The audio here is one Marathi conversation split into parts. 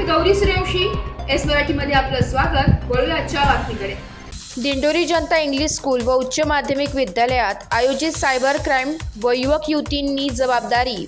गौरी सूर्यवंशी एस मराठीमध्ये आपलं स्वागत। वळूया आजच्या बातमीकडे। दिंडोरी जनता इंग्लिश स्कूल व उच्च माध्यमिक विद्यालयात आयोजित सायबर क्राईम व युवक युवतींनी जबाबदारी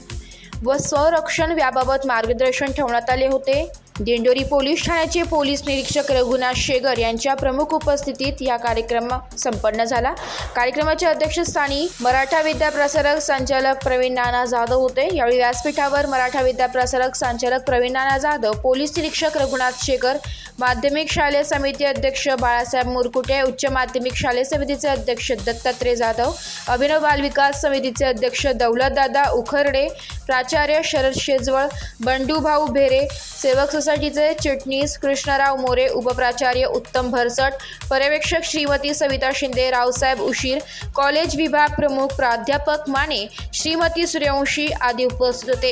व संरक्षण याबाबत मार्गदर्शन ठेवण्यात आले होते। दिंडोरी पोलीस ठाण्याचे पोलीस निरीक्षक रघुनाथ शेगर यांच्या प्रमुख उपस्थितीत या कार्यक्रम संपन्न झाला। कार्यक्रमाच्या अध्यक्षस्थानी मराठा विद्या प्रसारक संचालक प्रवीण नाना जाधव होते। यावेळी व्यासपीठावर मराठा विद्या प्रसारक संचालक प्रवीण नाना जाधव, पोलीस निरीक्षक रघुनाथ शेगर, माध्यमिक शालेय समिती अध्यक्ष बाळासाहेब मुरकुटे, उच्च माध्यमिक शालेय समितीचे अध्यक्ष दत्तात्रय जाधव, अभिनव बाल विकास समितीचे अध्यक्ष दौलतदादा उखरडे, प्राचार्य शरद शेजवळ, बंडू भाऊ भेरे, सेवक सोसायटीचे चिटणीस कृष्णराव मोरे, उपप्राचार्य उत्तम भरसट, पर्यवेक्षक श्रीमती सविता शिंदे, रावसाहेब उशीर, कॉलेज विभाग प्रमुख प्राध्यापक माने, श्रीमती सूर्यवंशी आदी उपस्थित होते।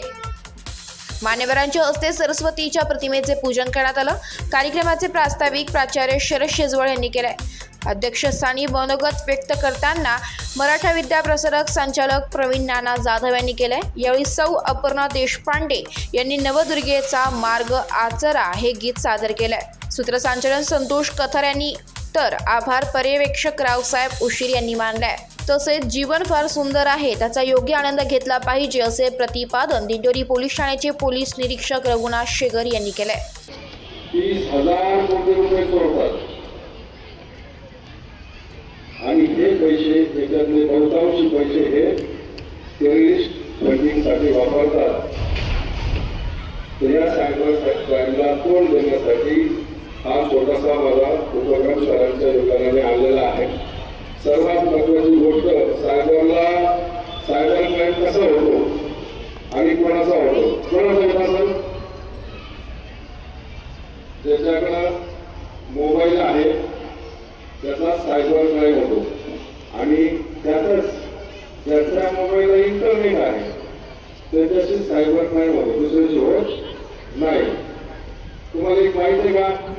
मान्यवरांच्या हस्ते सरस्वतीच्या प्रतिमेचे पूजन करण्यात आलं। कार्यक्रमाचे प्रास्ताविक प्राचार्य शरद शेजवळ यांनी केले। अध्यक्षस्थानी मनोगत व्यक्त करताना मराठा विद्या प्रसारक संचालक प्रवीण नाना जाधव यांनी केले। यावेळी सौ अपर्णा देशपांडे यांनी नवदुर्गेचा मार्ग आचरा हे गीत सादर केले। सूत्रसंचालन संतोष कथार यांनी तर आभार पर्यवेक्षक रावसाहेब उशीर यांनी मानले। तसेच जीवन फार सुंदर आहे, त्याचा योग्य आनंद घेतला पाहिजे असे प्रतिपादन दिंडोरी पोलीस ठाण्याचे पोलीस निरीक्षक रघुनाथ शेगर यांनी केले। 30,000 कोटी रुपये चोरतात आणि हे पैसे, त्याच्यातले बहुतांशी पैसे हे टेररिस्ट फंडिंगसाठी वापरतात। तर या सायबर क्राईमला तोंड देण्यासाठी हा छोटासा माझा उपक्रम सरांच्या योगदानाने आणलेला आहे। सर्वात महत्त्वाची गोष्ट, सायबर क्राईम कसा होतो आणि कोणाचा होतो? कोणाचा असेल ज्याच्याकडं मोबाईल आहे त्याचा सायबर क्राईम होतो आणि त्यातच ज्याच्या मोबाईलला इंटरनेट आहे त्याच्याशी सायबर क्राईम होतो, दुसऱ्याची होत नाही। तुम्हाला एक माहिती आहे का,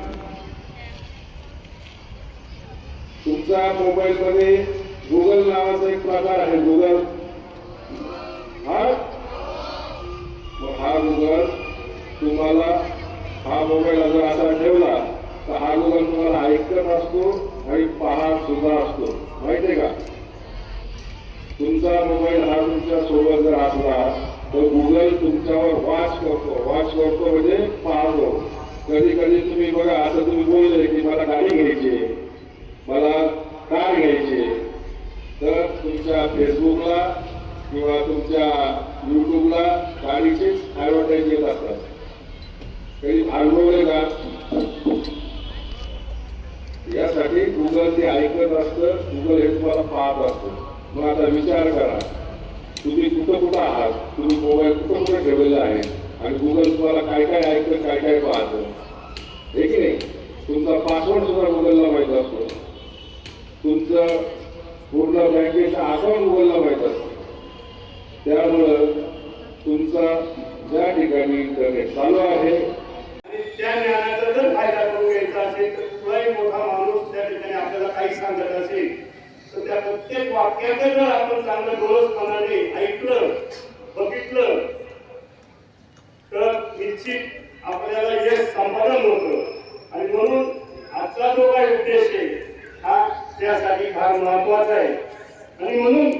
तुमचा मोबाईल मध्ये गुगल नावाचा एक प्रकार आहे, गुगल। हा गुगल तुम्हाला, हा मोबाईल जर असा ठेवला तर हा गुगल तुम्हाला ऐकत असतो आणि पाहत सुद्धा असतो, माहिती आहे का? तुमचा मोबाईल हा तुमच्या सोबत जर असला तर गुगल तुमच्यावर वॉच करतो म्हणजे पाहतो। कधी कधी तुम्ही बघा, असं तुम्ही बोलले की मला गाडी घ्यायची, मला कार घ्यायची, तर तुमच्या फेसबुकला किंवा तुमच्या यूट्यूबला गाडीचीच ॲडव्हर्टाईज येत असतात। कधी अनुभवले का? यासाठी गुगल ते ऐकत असतं, गुगल हे तुम्हाला पाहत असतं। मग आता विचार करा, तुम्ही कुठं आहात, तुम्ही मोबाईल कुठं ठेवलेला आहे आणि गुगल तुम्हाला काय काय ऐकतं, काय काय पाहतं, हे की नाही? तुमचा पासवर्ड सुद्धा गुगलला माहीत असतो, तुमचं पूर्ण बँकेचं अकाउंट गुगलला माहीत असतं। त्यामुळं तुमचा ज्या ठिकाणी इंटरनेट चालू आहे आणि त्या ज्ञानाचा जर फायदा करून घ्यायचा असेल तर कुठलाही मोठा माणूस त्या ठिकाणी आपल्याला काही सांगत असेल तर त्या प्रत्येक वाक्याचं जर आपण चांगलं डोळसपणाने ऐकलं, बघितलं तर निश्चित आपल्याला यश संपादन होतं। आणि म्हणून आजचा जो काही उद्देश आहे हा त्यासाठी फार महत्वाचा आहे। आणि म्हणून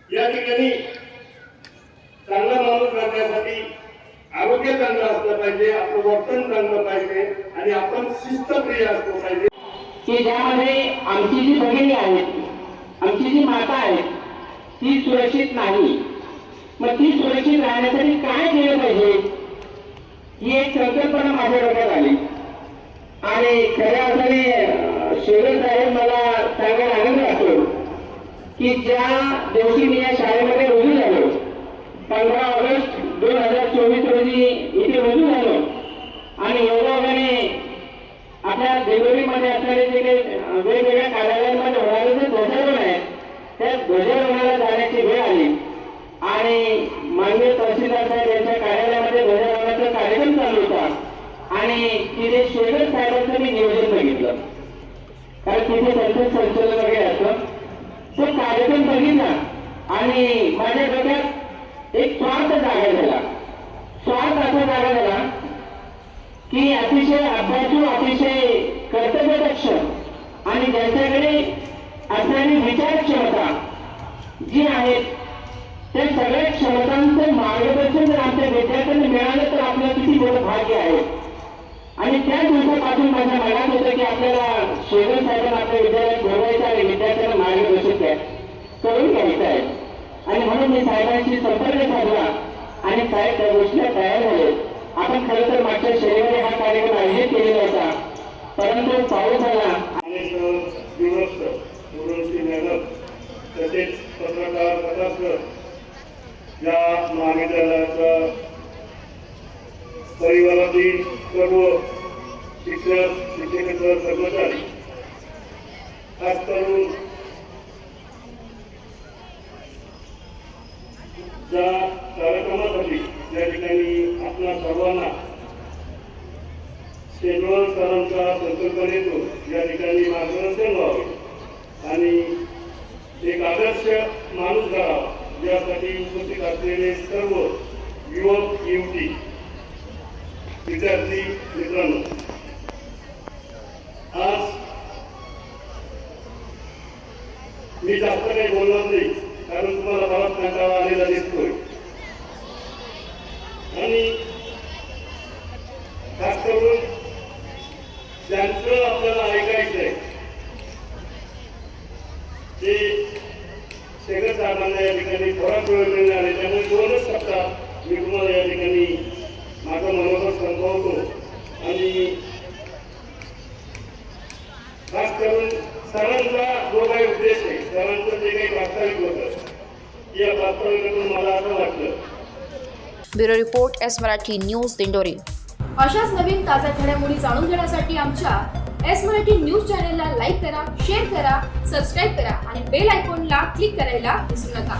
या ठिकाणी चांगला माणूस करण्यासाठी आरोग्य चांगलं असलं पाहिजे, आपलं वर्तन चांगलं पाहिजे आणि आपण शिस्तप्रिय असलं पाहिजे की ज्यामध्ये आमची जी भगिनी आहेत, आमची जी माता आहे ती सुरक्षित नाही। मग ती सुरक्षित राहण्यासाठी काय केलं पाहिजे ही एक संकल्पना माझ्या डोक्यात आली आणि खऱ्या अर्थाने शेगर साहेब मला सांगायला आनंद वाटतो की ज्या दिवशी मी या शाळेमध्ये रुजू झालो, 15 ऑगस्ट 2024 रोजी इथे रुजू झालो आणि योगायोगाने आपल्या दिंडोरीमध्ये असणारे जे काही वेगवेगळ्या कार्यालयांमध्ये होणारे जे ध्वजारोहण आहे त्या ध्वजारोहणाला जाण्याची वेळ आली आणि माननीय तहसीलदार साहेब यांच्या कार्यालयामध्ये ध्वजारोहणाचा कार्यक्रम चालू होता आणि तिथे शेगर साहेबांचं मी नियोजन बघितलं, कारण तिथे त्यांचं संचलन वगैरे असतं। तो कार्यक्रम बघितला आणि माझ्या डोक्यात एक स्वार्थ जागा झाला। स्वार्थ असा जागा झाला की अतिशय अभ्यासू, अतिशय कर्तव्यदक्ष आणि ज्यांच्याकडे असणारी विचार क्षमता जी आहे त्या सगळ्या क्षमतांचं मार्गदर्शन जर आमच्या विद्यार्थ्यांना मिळालं तर आपलं किती मोठं भाग्य आहे. आणि त्या दिवसापासून माझ्या मनात होतं की आपल्याला शेगर साहेबांना आपल्या विद्यालयात बोलवायचं आणि विद्यार्थ्यांना मार्गदर्शन करून घ्यायचं आहे. आणि म्हणून मी साहेबांशी संपर्क साधला आणि साहेब त्या गोष्टीला तयार झाले. आपण खरं तर मागच्या शनिवारी हा कार्यक्रम आयोजित केलेला होता, परंतु पाऊस आला आणि दूरस्थ उरणची मॅडम तसेच पत्रकार प्रकाशकर या महाविद्यालयाच्या परिवारातील सर्व शिक्षक, शिक्षकेतर कर्मचारी, खास करून ज्या कार्यक्रमासाठी या ठिकाणी आपल्या सर्वांना शेजवळ सरांच्या संकल्पनेतून या ठिकाणी मार्गदर्शन व्हावे आणि एक आदर्श माणूस घडावा यासाठी उपस्थित असलेले सर्व युवक युवती, विद्यार्थी मित्रांनो, आज मी जास्त काही बोलणार नाही कारण तुम्हाला बराच कंटाळा आलेला दिसतोय. आणि खास करून ज्यांचं आपल्याला ऐकायचं आहे ते शेखर साहेबांना या ठिकाणी थोडाच वेळ मिळणार आहे, त्यामुळे 2च सप्ताह मी तुम्हाला या ठिकाणी माझं मनोगत संपवतो. आणि खास करून सरांचा जो काही उद्देश आहे, सरांचं जे काही प्रास्ताविक होतं या प्रास्ताविकातून मला असं वाटलं. Bureau report S Marathi news Dindori. अशाच नवीन ताज्या घडामोडी जाणून घेण्यासाठी आमच्या एस मराठी न्यूज चॅनेलला लाईक करा, शेअर करा, सबस्क्राईब करा आणि बेल आयकॉनला क्लिक करायला विसरू नका.